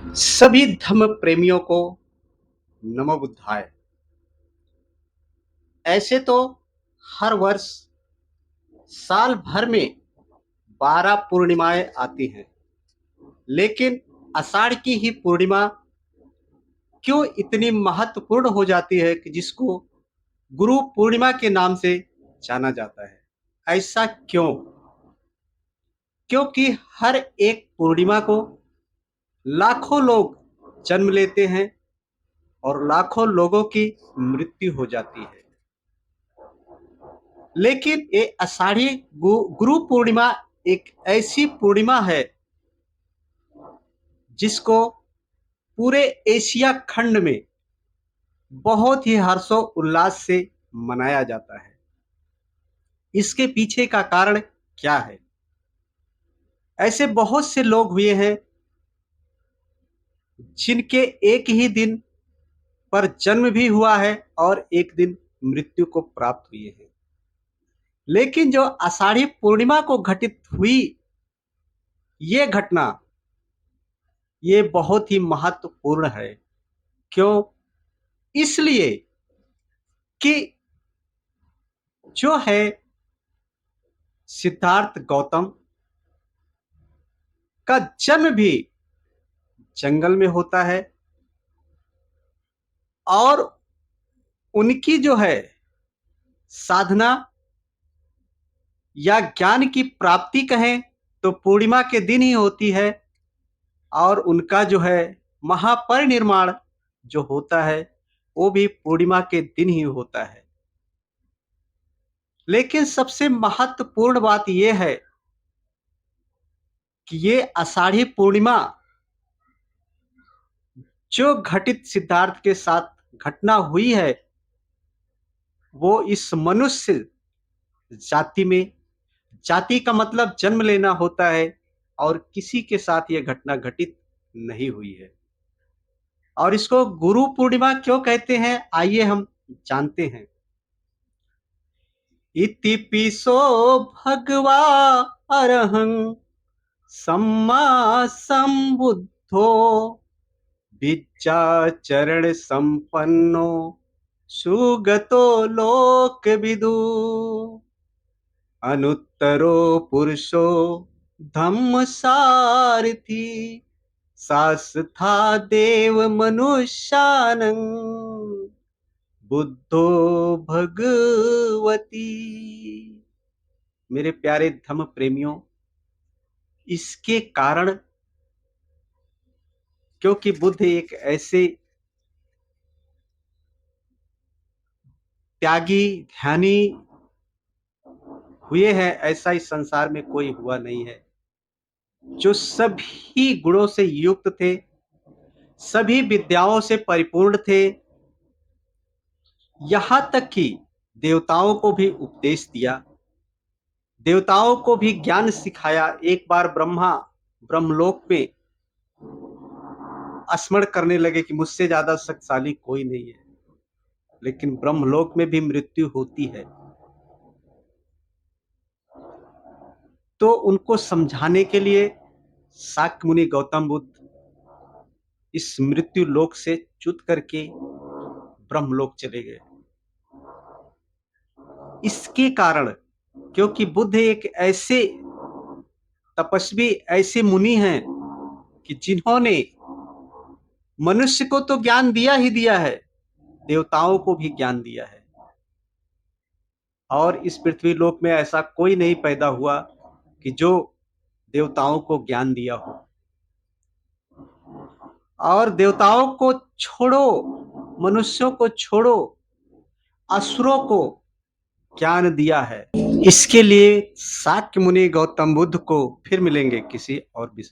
सभी धर्म प्रेमियों को नमो बुद्धाय। ऐसे तो हर वर्ष साल भर में 12 पूर्णिमाएं आती हैं, लेकिन आषाढ़ की ही पूर्णिमा क्यों इतनी महत्वपूर्ण हो जाती है कि जिसको गुरु पूर्णिमा के नाम से जाना जाता है। ऐसा क्यों? क्योंकि हर एक पूर्णिमा को लाखों लोग जन्म लेते हैं और लाखों लोगों की मृत्यु हो जाती है। लेकिन ये आषाढ़ी गुरु पूर्णिमा एक ऐसी पूर्णिमा है जिसको पूरे एशिया खंड में बहुत ही हर्षो उल्लास से मनाया जाता है। इसके पीछे का कारण क्या है? ऐसे बहुत से लोग हुए हैं जिनके एक ही दिन पर जन्म भी हुआ है और एक दिन मृत्यु को प्राप्त हुए हैं। लेकिन जो आषाढ़ी पूर्णिमा को घटित हुई ये घटना ये बहुत ही महत्वपूर्ण है। क्यों? इसलिए कि जो है सिद्धार्थ गौतम का जन्म भी जंगल में होता है और उनकी जो है साधना या ज्ञान की प्राप्ति कहें तो पूर्णिमा के दिन ही होती है और उनका जो है महापरिनिर्वाण जो होता है वो भी पूर्णिमा के दिन ही होता है। लेकिन सबसे महत्वपूर्ण बात यह है कि ये आषाढ़ी पूर्णिमा जो घटित सिद्धार्थ के साथ घटना हुई है वो इस मनुष्य जाति में, जाति का मतलब जन्म लेना होता है और किसी के साथ यह घटना घटित नहीं हुई है। और इसको गुरु पूर्णिमा क्यों कहते हैं आइए हम जानते हैं। इति पिसो भगवा अरहं सम्मा संबुद्धो विद्याचरण संपन्नो सुगतो लोक विदु अनुत्तरो पुरुषो धम्म सारथी शास्था देव मनुष्यानं बुद्धो भगवती। मेरे प्यारे धम्म प्रेमियों, इसके कारण क्योंकि बुद्ध एक ऐसे त्यागी ध्यानी हुए हैं, ऐसा इस संसार में कोई हुआ नहीं है, जो सभी गुणों से युक्त थे, सभी विद्याओं से परिपूर्ण थे, यहां तक कि देवताओं को भी उपदेश दिया, देवताओं को भी ज्ञान सिखाया। एक बार ब्रह्मा ब्रह्मलोक में स्मरण करने लगे कि मुझसे ज्यादा शक्तिशाली कोई नहीं है, लेकिन ब्रह्मलोक में भी मृत्यु होती है। तो उनको समझाने के लिए शाक्य मुनि गौतम बुद्ध इस मृत्यु लोक से च्युत करके ब्रह्मलोक चले गए। इसके कारण क्योंकि बुद्ध एक ऐसे तपस्वी, ऐसे मुनि हैं कि जिन्होंने मनुष्य को तो ज्ञान दिया ही दिया है, देवताओं को भी ज्ञान दिया है। और इस पृथ्वी लोक में ऐसा कोई नहीं पैदा हुआ कि जो देवताओं को ज्ञान दिया हो। और देवताओं को छोड़ो, मनुष्यों को छोड़ो, असुरों को ज्ञान दिया है। इसके लिए शाक्य मुनि गौतम बुद्ध को फिर मिलेंगे किसी और विषय।